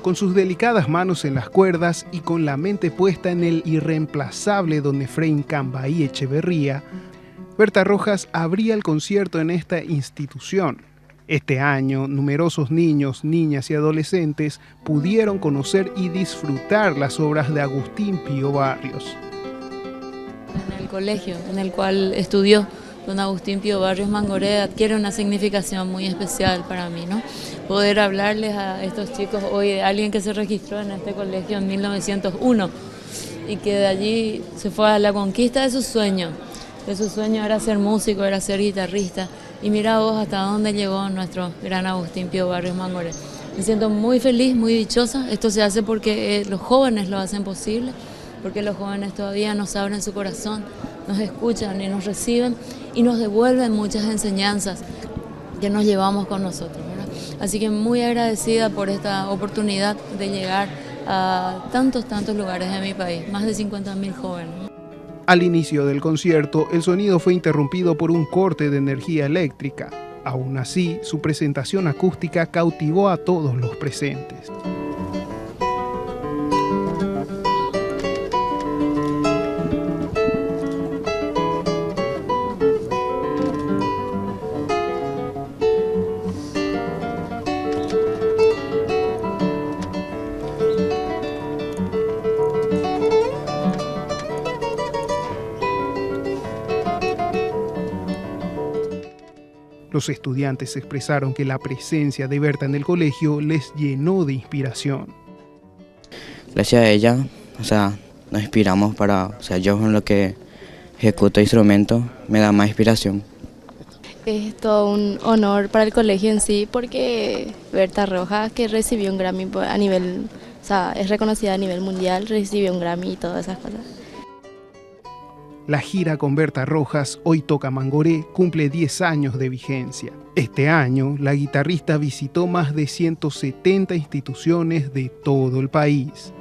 Con sus delicadas manos en las cuerdas y con la mente puesta en el irreemplazable don Efraín Cambaí Echeverría, Berta Rojas abría el concierto en esta institución. Este año, numerosos niños, niñas y adolescentes pudieron conocer y disfrutar las obras de Agustín Pío Barrios. En el colegio en el cual estudió don Agustín Pío Barrios Mangoré adquiere una significación muy especial para mí, ¿no? Poder hablarles a estos chicos hoy de alguien que se registró en este colegio en 1901 y que de allí se fue a la conquista de sus sueños. Que su sueño era ser músico, era ser guitarrista. Y mira vos hasta dónde llegó nuestro gran Agustín Pío Barrios Mangoré. Me siento muy feliz, muy dichosa. Esto se hace porque los jóvenes lo hacen posible, porque los jóvenes todavía nos abren su corazón, nos escuchan y nos reciben y nos devuelven muchas enseñanzas que nos llevamos con nosotros, ¿verdad? Así que muy agradecida por esta oportunidad de llegar a tantos lugares de mi país, más de 50.000 jóvenes. Al inicio del concierto, el sonido fue interrumpido por un corte de energía eléctrica. Aún así, su presentación acústica cautivó a todos los presentes. Los estudiantes expresaron que la presencia de Berta en el colegio les llenó de inspiración. Gracias a ella, nos inspiramos yo en lo que ejecuto instrumentos me da más inspiración. Es todo un honor para el colegio en sí porque Berta Rojas, que recibió un Grammy a nivel, es reconocida a nivel mundial, recibió un Grammy y todas esas cosas. La gira con Berta Rojas, Hoy Toca Mangoré, cumple 10 años de vigencia. Este año, la guitarrista visitó más de 170 instituciones de todo el país.